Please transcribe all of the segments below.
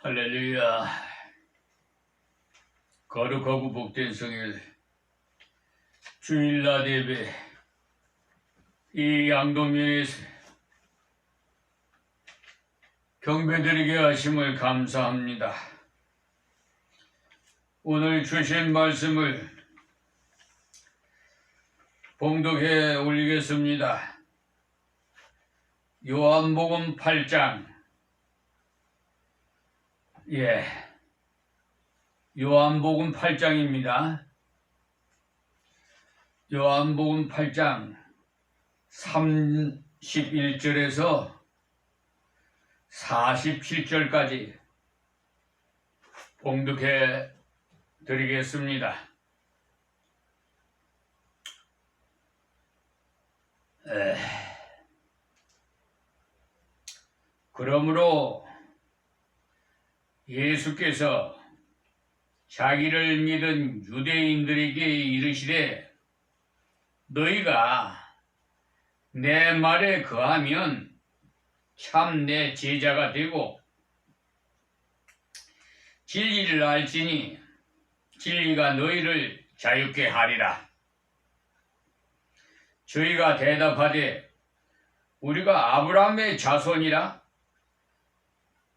할렐루야. 거룩하고 복된 성일 주일날 예배 이 양도면에서 경배드리게 하심을 감사합니다. 오늘 주신 말씀을 봉독해 올리겠습니다. 요한복음 8장 요한복음 8장입니다. 요한복음 8장 31절에서 47절까지 봉독해 드리겠습니다. 그러므로 예수께서 자기를 믿은 유대인들에게 이르시되 너희가 내 말에 거하면 참 내 제자가 되고 진리를 알지니 진리가 너희를 자유케 하리라. 저희가 대답하되 우리가 아브라함의 자손이라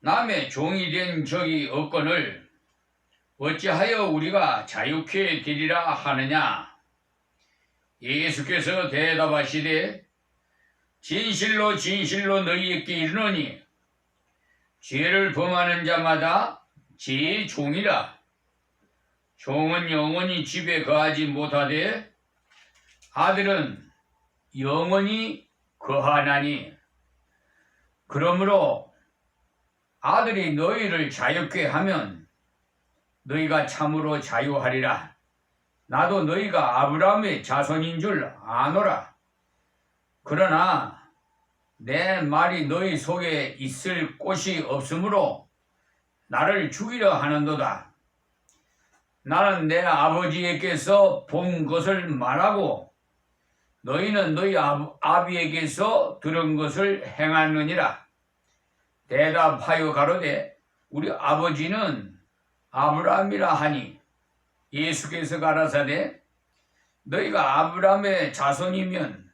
남의 종이 된 적이 없거늘 어찌하여 우리가 자유케 되리라 하느냐. 예수께서 대답하시되 진실로 진실로 너희에게 이르노니 죄를 범하는 자마다 제 종이라. 종은 영원히 집에 거하지 못하되 아들은 영원히 거하나니 그러므로 아들이 너희를 자유케 하면 너희가 참으로 자유하리라. 나도 너희가 아브라함의 자손인 줄 아노라. 그러나 내 말이 너희 속에 있을 곳이 없으므로 나를 죽이려 하는도다. 나는 내 아버지에게서 본 것을 말하고 너희는 너희 아비에게서 들은 것을 행하느니라. 대답하여 가로되 우리 아버지는 아브라함이라 하니 예수께서 가라사대 너희가 아브라함의 자손이면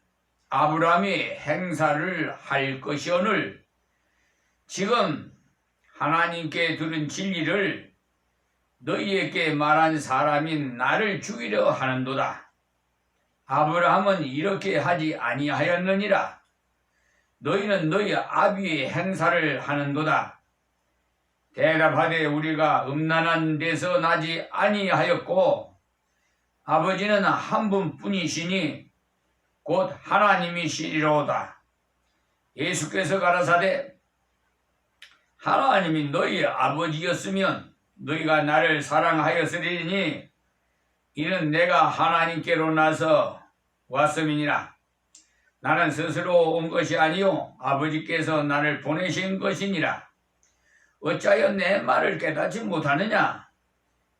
아브라함이 행사를 할 것이오늘 지금 하나님께 들은 진리를 너희에게 말한 사람인 나를 죽이려 하는도다. 아브라함은 이렇게 하지 아니하였느니라. 너희는 너희 아비의 행사를 하는도다. 대답하되 우리가 음란한 데서 나지 아니하였고 아버지는 한 분뿐이시니 곧 하나님이시리로다. 예수께서 가라사대 하나님이 너희 아버지였으면 너희가 나를 사랑하였으리니 이는 내가 하나님께로 나서 왔음이니라. 나는 스스로 온 것이 아니요 아버지께서 나를 보내신 것이니라. 어찌하여 내 말을 깨닫지 못하느냐.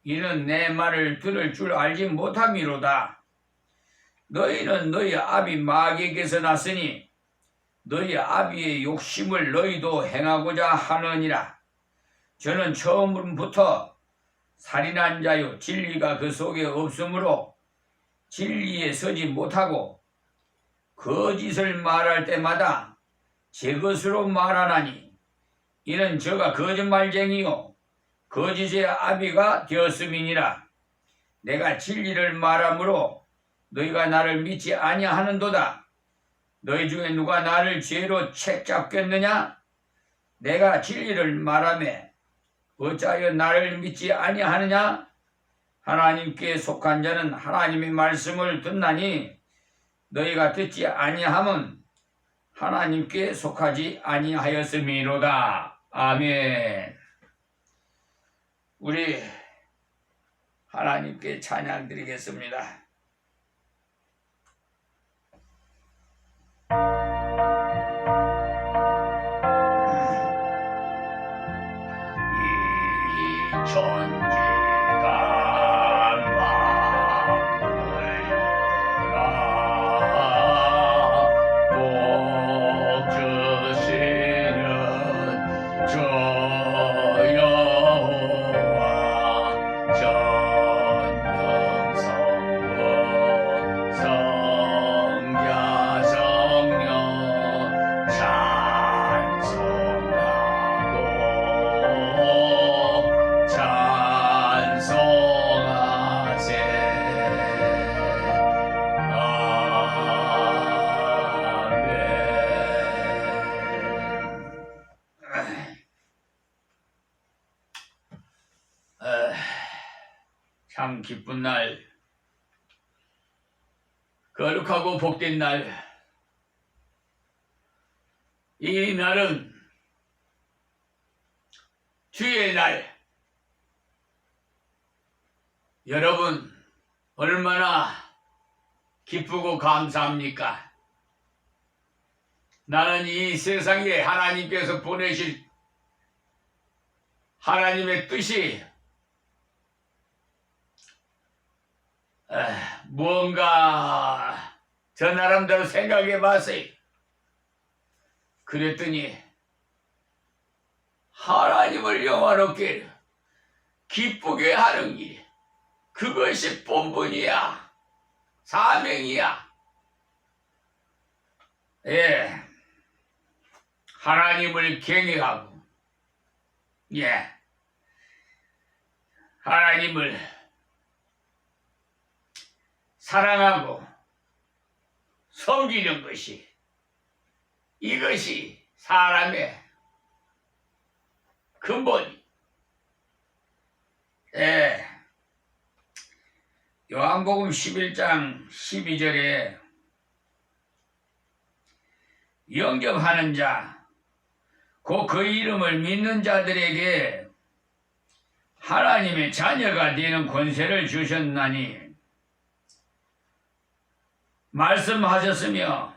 이는 내 말을 들을 줄 알지 못함이로다. 너희는 너희 아비 마귀에게서 났으니 너희 아비의 욕심을 너희도 행하고자 하느니라. 저는 처음부터 살인한 자요 진리가 그 속에 없으므로 진리에 서지 못하고 거짓을 말할 때마다 제 것으로 말하나니 이는 저가 거짓말쟁이요 거짓의 아비가 되었음이니라. 내가 진리를 말하므로 너희가 나를 믿지 아니하는도다. 너희 중에 누가 나를 죄로 책잡겠느냐. 내가 진리를 말하매 어찌하여 나를 믿지 아니하느냐. 하나님께 속한 자는 하나님의 말씀을 듣나니 너희가 듣지 아니함은 하나님께 속하지 아니하였음이로다. 아멘. 우리 하나님께 찬양 드리겠습니다. 이 천지가 마음을 들어 복 주시는 저 참 기쁜 날, 거룩하고 복된 날. 이 날은 주의 날. 여러분 얼마나 기쁘고 감사합니까? 나는 이 세상에 하나님께서 보내실 하나님의 뜻이 무언가 저 나름대로 생각해 봤어요. 그랬더니 하나님을 영화롭게 기쁘게 하는 일, 그것이 본분이야. 사명이야. 예. 하나님을 경외하고, 예. 하나님을 사랑하고 섬기는 것이, 이것이 사람의 근본. 예. 요한복음 11장 12절에 영접하는 자, 곧 그 이름을 믿는 자들에게 하나님의 자녀가 되는 권세를 주셨나니 말씀하셨으며,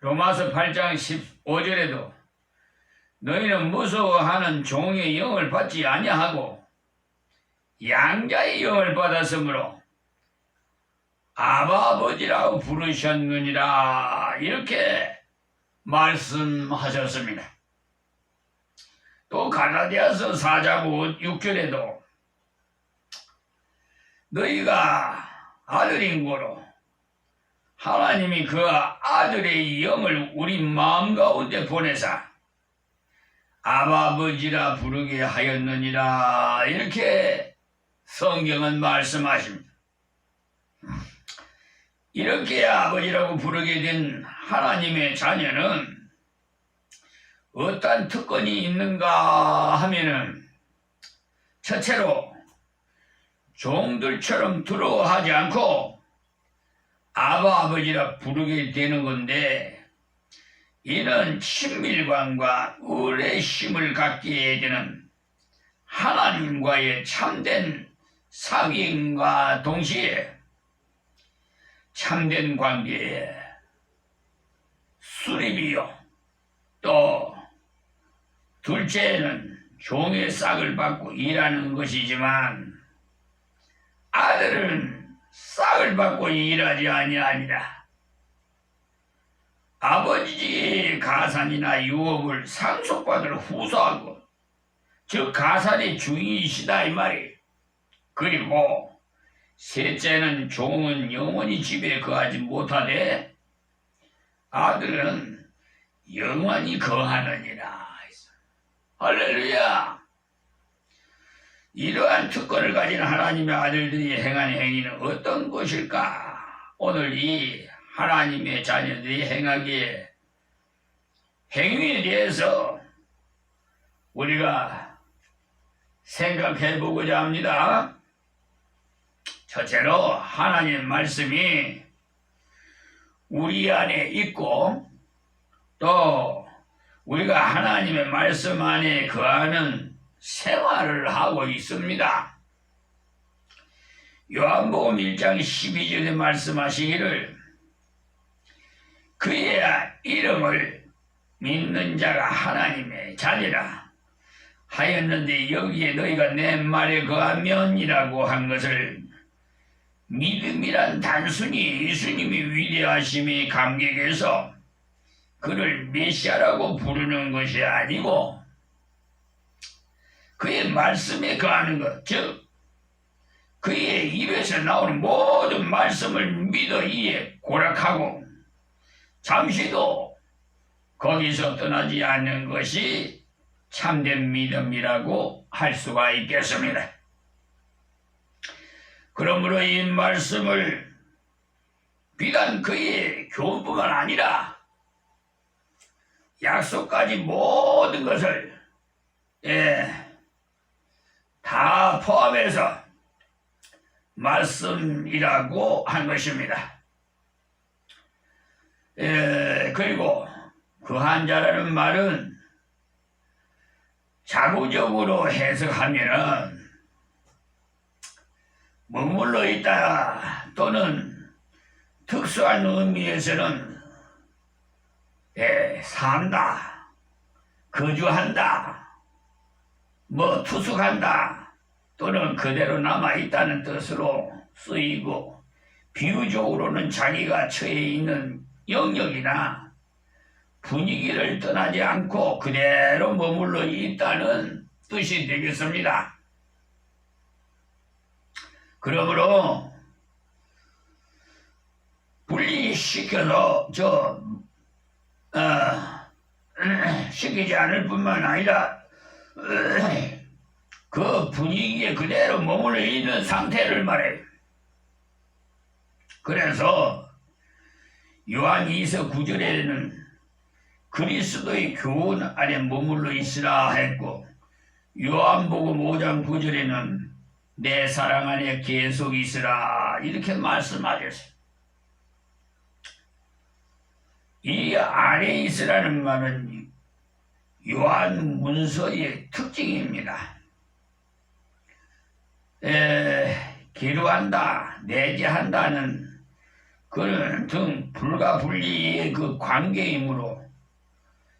로마서 8장 15절에도 너희는 무서워하는 종의 영을 받지 아니하고 양자의 영을 받았으므로 아바 아버지라고 부르셨느니라, 이렇게 말씀하셨습니다. 또 갈라디아서 4장 6절에도 너희가 아들인 고로 하나님이 그 아들의 영을 우리 마음 가운데 보내사 아바 아버지라 부르게 하였느니라, 이렇게 성경은 말씀하십니다. 이렇게 아버지라고 부르게 된 하나님의 자녀는 어떤 특권이 있는가 하면은, 첫째로 종들처럼 두려워하지 않고 아바 아버지라 부르게 되는 건데, 이는 친밀감과 의뢰심을 갖게 되는 하나님과의 참된 상인과 동시에 참된 관계의 수립이요, 또 둘째는 종의 싹을 받고 일하는 것이지만 아들은 싹을 받고 일하지 아니하니라. 아버지의 가산이나 유업을 상속받을 후사하고, 즉 가산의 주인이시다 이 말이. 그리고 셋째는 종은 영원히 집에 거하지 못하되 아들은 영원히 거하느니라. 할렐루야. 이러한 특권을 가진 하나님의 아들들이 행하는 행위는 어떤 것일까? 오늘 이 하나님의 자녀들이 행하기에 행위에 대해서 우리가 생각해 보고자 합니다. 첫째로 하나님의 말씀이 우리 안에 있고, 또 우리가 하나님의 말씀 안에 거하는 생활을 하고 있습니다. 요한복음 1장 12절에 말씀하시기를 그의 이름을 믿는 자가 하나님의 자녀라 하였는데, 여기에 너희가 내 말에 거하면이라고 한 것을 믿음이란 단순히 예수님이 위대하심이 감격해서 그를 메시아라고 부르는 것이 아니고 그의 말씀에 거하는 것, 즉 그의 입에서 나오는 모든 말씀을 믿어 이에 고락하고 잠시도 거기서 떠나지 않는 것이 참된 믿음이라고 할 수가 있겠습니다. 그러므로 이 말씀을 비단 그의 교훈뿐만 아니라 약속까지 모든 것을 다 포함해서 말씀이라고 한 것입니다. 그리고 그 한자라는 말은 자구적으로 해석하면은 머물러 있다 또는 특수한 의미에서는 산다, 거주한다, 투숙한다 또는 그대로 남아있다는 뜻으로 쓰이고, 비유적으로는 자기가 처해 있는 영역이나 분위기를 떠나지 않고 그대로 머물러 있다는 뜻이 되겠습니다. 그러므로 분리시켜서 시키지 않을 뿐만 아니라 그 분위기에 그대로 머물러 있는 상태를 말해요. 그래서 요한 2서 9절에는 그리스도의 교훈 안에 머물러 있으라 했고, 요한복음 5장 9절에는 내 사랑 안에 계속 있으라 이렇게 말씀하셨어요. 이 안에 있으라는 말은 요한 문서의 특징입니다. 기루한다, 내재한다는 그런 등 불가분리의 그 관계이므로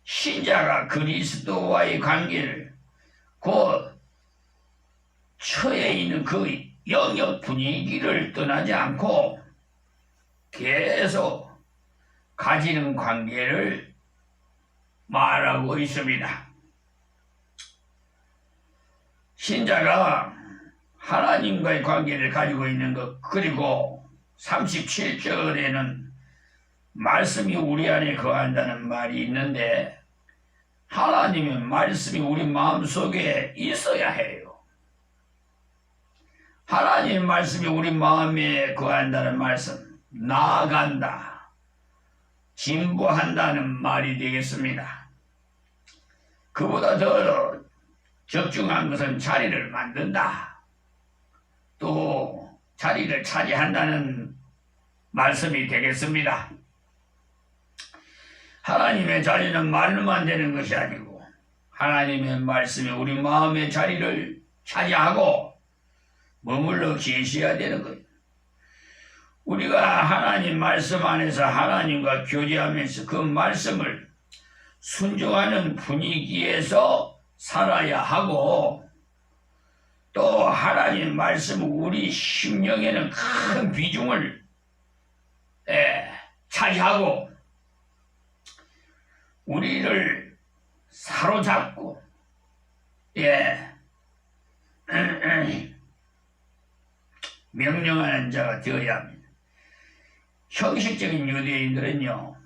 신자가 그리스도와의 관계를 그 처해 있는 그 영역 분위기를 떠나지 않고 계속 가지는 관계를 말하고 있습니다. 신자가 하나님과의 관계를 가지고 있는 것, 그리고 37절에는 말씀이 우리 안에 거한다는 말이 있는데, 하나님의 말씀이 우리 마음속에 있어야 해요. 하나님의 말씀이 우리 마음에 거한다는 말씀, 나아간다, 진보한다는 말이 되겠습니다. 그보다 더 적중한 것은 자리를 만든다, 또 자리를 차지한다는 말씀이 되겠습니다. 하나님의 자리는 말로만 되는 것이 아니고 하나님의 말씀이 우리 마음의 자리를 차지하고 머물러 계셔야 되는 거예요. 우리가 하나님 말씀 안에서 하나님과 교제하면서 그 말씀을 순종하는 분위기에서 살아야 하고, 또 하나님 말씀은 우리 심령에는 큰 비중을 차지하고 우리를 사로잡고 명령하는 자가 되어야 합니다. 형식적인 유대인들은요,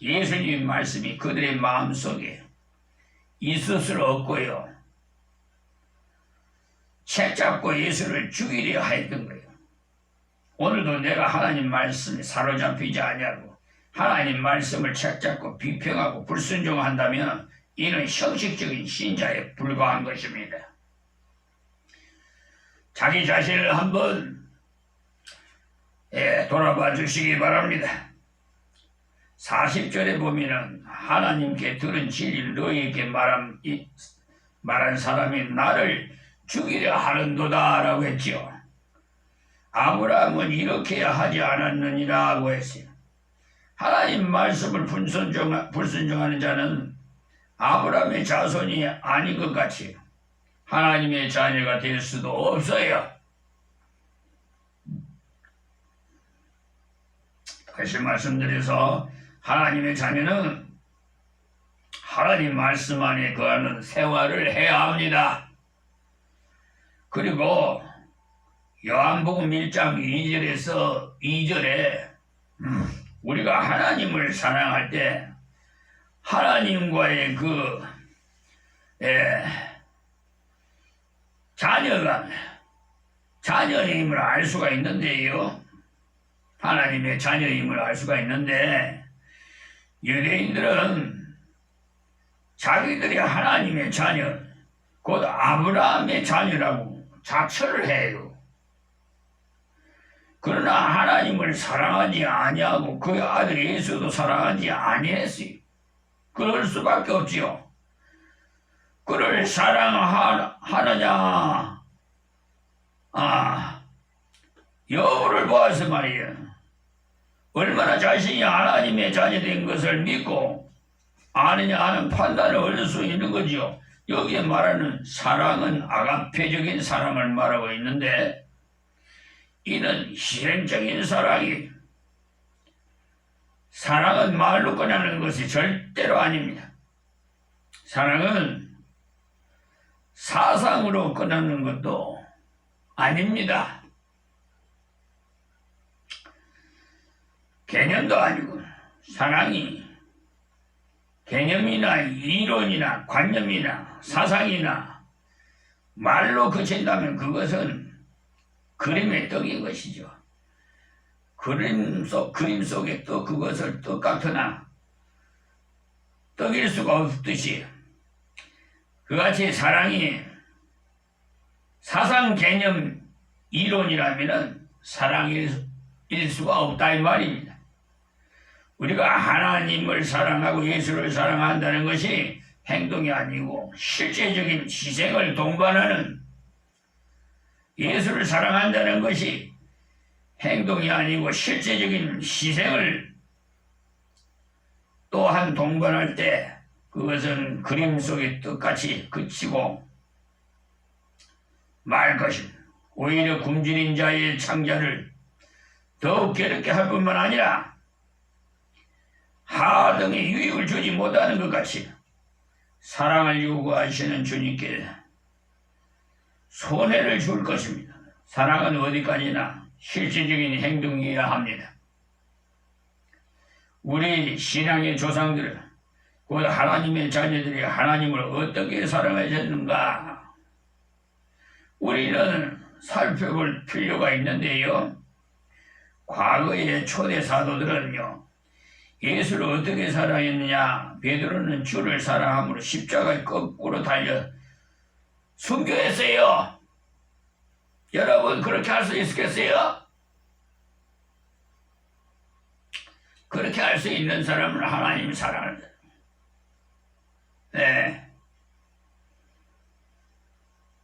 예수님 말씀이 그들의 마음속에 있을 수 없고요, 책 잡고 예수를 죽이려 했던 거예요. 오늘도 내가 하나님 말씀에 사로잡히지 아니하고 하나님 말씀을 책 잡고 비평하고 불순종한다면 이는 형식적인 신자에 불과한 것입니다. 자기 자신을 한번 돌아봐 주시기 바랍니다. 40절에 보면은 하나님께 들은 진리를 너희에게 말한 사람이 나를 죽이려 하는도다 라고 했죠. 아브라함은 이렇게 하지 않았느니라고 했어요. 하나님 말씀을 불순종하는 자는 아브라함의 자손이 아닌 것 같이 하나님의 자녀가 될 수도 없어요. 다시 말씀드려서 하나님의 자녀는 하나님 말씀 안에 거하는 생활을 해야 합니다. 그리고 요한복음 1장 2절에 우리가 하나님을 사랑할 때 하나님과의 그 자녀임을 알 수가 있는데요. 하나님의 자녀임을 알 수가 있는데, 유대인들은 자기들이 하나님의 자녀, 곧 아브라함의 자녀라고 자처를 해요. 그러나 하나님을 사랑하지 아니하고 그의 아들 예수도 사랑하지 아니했어요. 그럴 수밖에 없지요. 그를 사랑하느냐 여부를 보아서 말이에요. 얼마나 자신이 하나님의 자녀된 것을 믿고 아느냐 하는 판단을 얻을 수 있는 거지요. 여기에 말하는 사랑은 아가페적인 사랑을 말하고 있는데 이는 희생적인 사랑이 사랑은 말로 꺼내는 것이 절대로 아닙니다. 사랑은 사상으로 꺼내는 것도 아닙니다. 개념도 아니고 사랑이 개념이나 이론이나 관념이나 사상이나 말로 그친다면 그것은 그림의 떡인 것이죠. 그림 속에 또 그것을 떡 같으나 떡일 수가 없듯이 그같이 사랑이 사상 개념 이론이라면 사랑일 수가 없다 이 말입니다. 우리가 하나님을 사랑하고 예수를 사랑한다는 것이 행동이 아니고 실제적인 희생을 동반하는 예수를 사랑한다는 것이 행동이 아니고 실제적인 희생을 또한 동반할 때 그것은 그림 속의 뜻같이 그치고 말 것입니다. 오히려 굶주린 자의 창자를 더욱 괴롭게 할 뿐만 아니라 하등의 유익을 주지 못하는 것 같이 사랑을 요구하시는 주님께 손해를 줄 것입니다. 사랑은 어디까지나 실질적인 행동이어야 합니다. 우리 신앙의 조상들은 곧 하나님의 자녀들이 하나님을 어떻게 사랑하셨는가 우리는 살펴볼 필요가 있는데요. 과거의 초대 사도들은요. 예수를 어떻게 사랑했느냐. 베드로는 주를 사랑함으로 십자가에 거꾸로 달려 순교했어요. 여러분 그렇게 할 수 있겠어요? 그렇게 할 수 있는 사람은 하나님이 사랑한다. 네.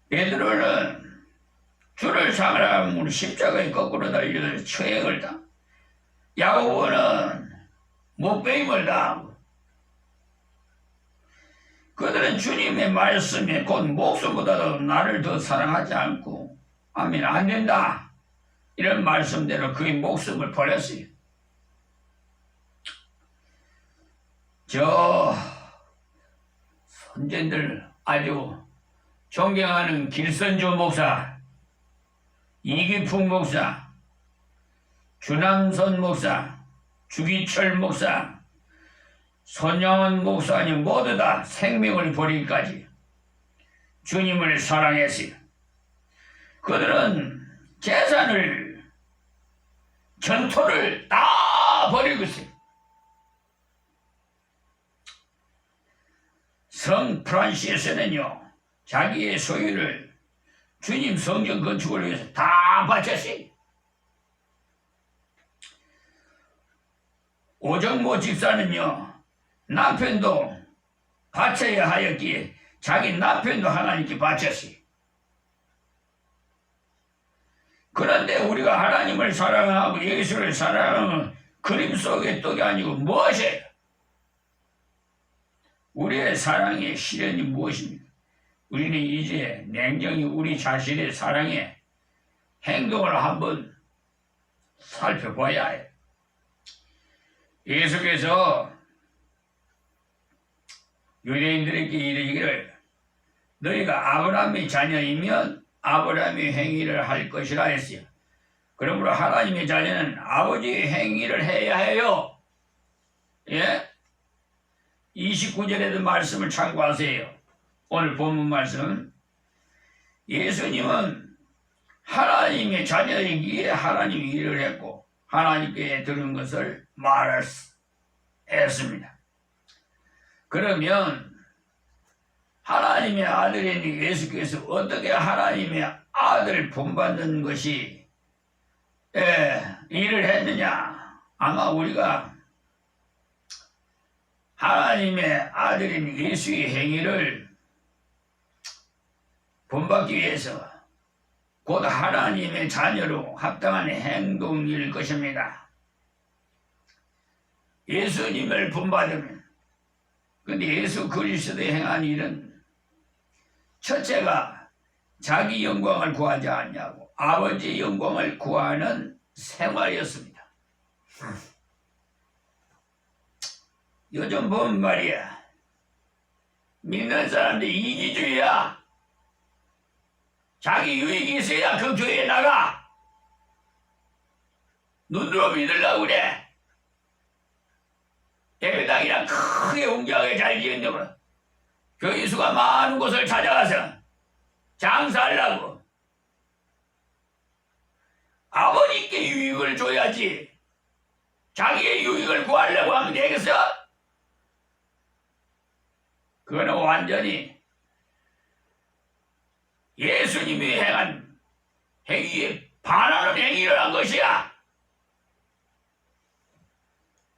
베드로는 주를 사랑함으로 십자가에 거꾸로 달려 처형을 당. 야고보는 목베임을 당하고 그들은 주님의 말씀에 곧 목숨보다도 나를 더 사랑하지 않고 아멘 안 된다 이런 말씀대로 그의 목숨을 버렸어요. 저 선생들 아주 존경하는 길선조 목사, 이기풍 목사, 주남선 목사, 주기철 목사, 손영원 목사님 모두 다 생명을 버리기까지 주님을 사랑했어요. 그들은 재산을 전토를 다 버리고 있어요. 성 프란시스는요 자기의 소유를 주님 성전 건축을 위해서 다 바쳤어요. 오정모 집사는요 남편도 바쳐야 하였기에 자기 남편도 하나님께 바쳤어요. 그런데 우리가 하나님을 사랑하고 예수를 사랑하는 그림 속의 떡이 아니고 무엇이에요? 우리의 사랑의 실현이 무엇입니까? 우리는 이제 냉정히 우리 자신의 사랑의 행동을 한번 살펴봐야 해요. 예수께서 유대인들에게 이르기를 너희가 아브라함의 자녀이면 아브라함의 행위를 할 것이라 했어요. 그러므로 하나님의 자녀는 아버지의 행위를 해야 해요. 예? 29절에도 말씀을 참고하세요. 오늘 본문 말씀. 예수님은 하나님의 자녀이기에 하나님 일을 했고 하나님께 들은 것을 말했습니다. 그러면 하나님의 아들인 예수께서 어떻게 하나님의 아들 본받는 것이 일을 했느냐? 아마 우리가 하나님의 아들인 예수의 행위를 본받기 위해서 곧 하나님의 자녀로 합당한 행동일 것입니다. 예수님을 본받으면, 근데 예수 그리스도의 행한 일은 첫째가 자기 영광을 구하지 않냐고 아버지의 영광을 구하는 생활이었습니다. 요즘 보면 말이야, 믿는 사람들 이기주의야. 자기 유익이 있어야 그 교회에 나가. 눈으로 믿으려고 그래. 예배당이랑 크게 웅장하게 잘 지은 놈은 교회 수가 많은 곳을 찾아가서 장사하려고. 아버지께 유익을 줘야지. 자기의 유익을 구하려고 하면 되겠어? 그거는 완전히 예수님이 행한 행위에 반하는 행위를 한 것이야.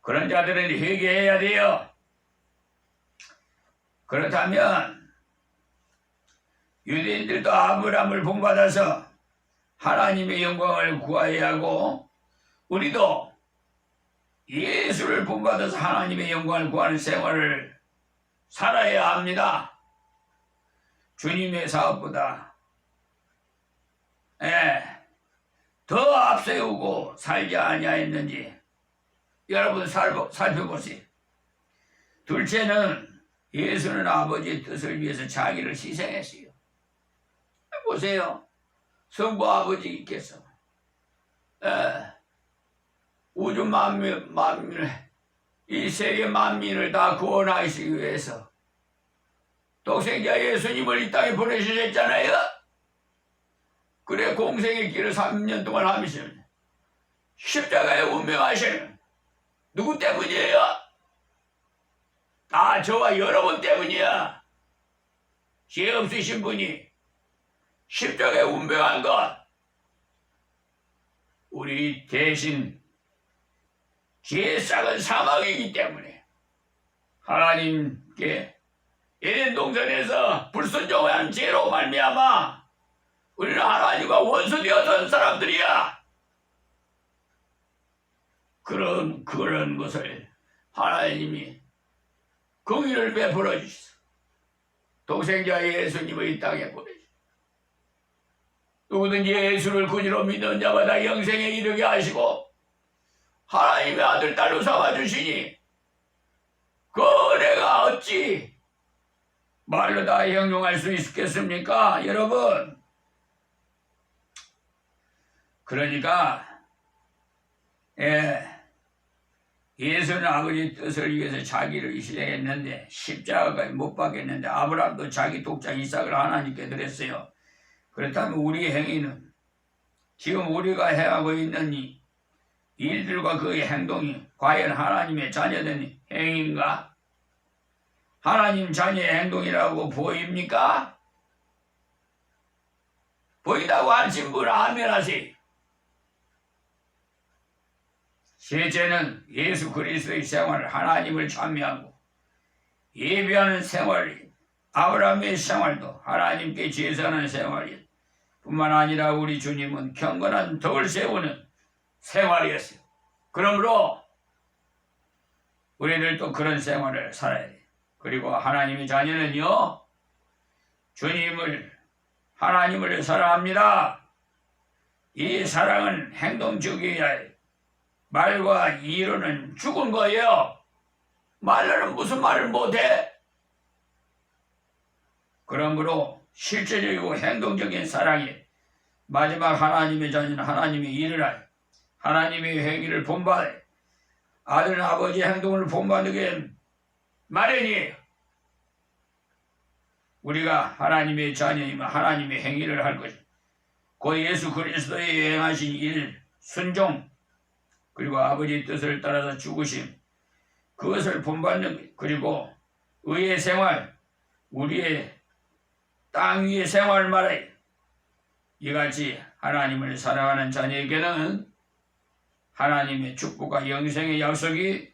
그런 자들은 회개해야 돼요. 그렇다면 유대인들도 아브라함을 본받아서 하나님의 영광을 구해야 하고, 우리도 예수를 본받아서 하나님의 영광을 구하는 생활을 살아야 합니다. 주님의 사업보다 더 앞세우고 살지 아니하였는지 여러분 살펴보세요. 둘째는 예수는 아버지의 뜻을 위해서 자기를 희생했어요. 보세요. 성부 아버지께서 우주 만민을, 이 세계 만민을 다 구원하시기 위해서 독생자 예수님을 이 땅에 보내주셨잖아요. 그래 공생의 길을 3년 동안 하면서 십자가에 운명하시는 누구 때문이에요? 다 저와 여러분 때문이야. 죄 없으신 분이 십자가에 운명한 것, 우리 대신 죄 싹은 사망이기 때문에 하나님께 에덴 동산에서 불순종한 죄로 말미암아 우리는 하나님과 원수되었던 사람들이야. 그런 것을 하나님이 긍휼을 베풀어 주시소. 독생자 예수님을 이 땅에 보내주시오. 누구든지 예수를 구주로 믿는 자마다 영생에 이르게 하시고 하나님의 아들 딸로 삼아주시니 그 은혜가 어찌 말로 다 형용할 수 있겠습니까, 여러분? 그러니까 예수는 아버지 뜻을 위해서 자기를 희생했는데 십자가까지 못 박겠는데, 아브라함도 자기 독자 이삭을 하나님께 드렸어요. 그렇다면 우리의 행위는 지금 우리가 행하고 있는 이 일들과 그의 행동이 과연 하나님의 자녀된 행위인가? 하나님 자녀의 행동이라고 보입니까? 보인다고 하신 분 아멘 하세요. 셋째는 예수 그리스도의 생활을 하나님을 찬미하고 예배하는 생활이, 아브라함의 생활도 하나님께 제사하는 생활이 뿐만 아니라 우리 주님은 경건한 덕을 세우는 생활이었어요. 그러므로 우리들도 그런 생활을 살아야 돼요. 그리고 하나님의 자녀는요, 하나님을 사랑합니다. 이 사랑은 행동적이어야 해요. 말과 이로는 죽은 거예요. 말로는 무슨 말을 못해? 그러므로 실제적이고 행동적인 사랑이 마지막 하나님의 자녀는 하나님의 일을 하여 하나님의 행위를 본받아 아들은 아버지의 행동을 본받게 마련이에요. 우리가 하나님의 자녀이면 하나님의 행위를 할 것이고 곧 예수 그리스도의 행하신 일, 순종, 그리고 아버지의 뜻을 따라서 죽으심, 그것을 본받는 것, 그리고 의의 생활, 우리의 땅 위의 생활 말해. 이같이 하나님을 사랑하는 자녀에게는 하나님의 축복과 영생의 약속이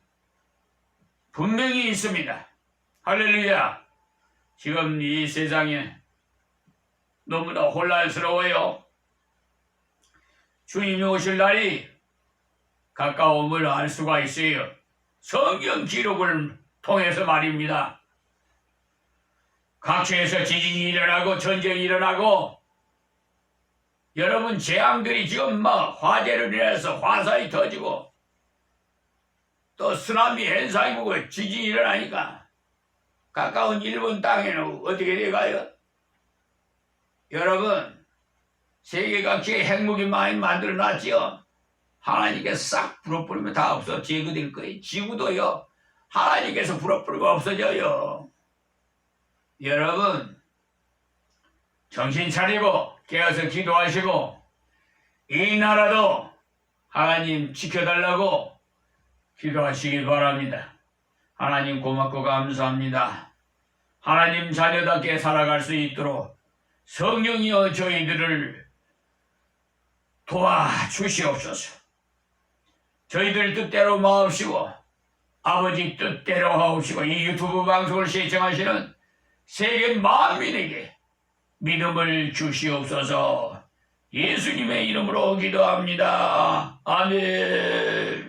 분명히 있습니다. 할렐루야. 지금 이 세상에 너무나 혼란스러워요. 주님이 오실 날이 가까움을 알 수가 있어요. 성경 기록을 통해서 말입니다. 각처에서 지진이 일어나고 전쟁이 일어나고 여러분 재앙들이 지금 화재로 인해서 화산이 터지고 또 쓰나미 현상이 보고 지진이 일어나니까 가까운 일본 땅에는 어떻게 돼가요? 여러분 세계 각지에 핵무기 많이 만들어놨지요. 하나님께서 싹 불어버리면 다 없어 제거될 거예요. 지구도요 하나님께서 불어버리고 없어져요. 여러분 정신 차리고 깨어서 기도하시고 이 나라도 하나님 지켜달라고 기도하시기 바랍니다. 하나님 고맙고 감사합니다. 하나님 자녀답게 살아갈 수 있도록 성령이여 저희들을 도와주시옵소서. 저희들 뜻대로 마옵시고 아버지 뜻대로 하옵시고 이 유튜브 방송을 시청하시는 세계 만민에게 믿음을 주시옵소서. 예수님의 이름으로 기도합니다. 아멘.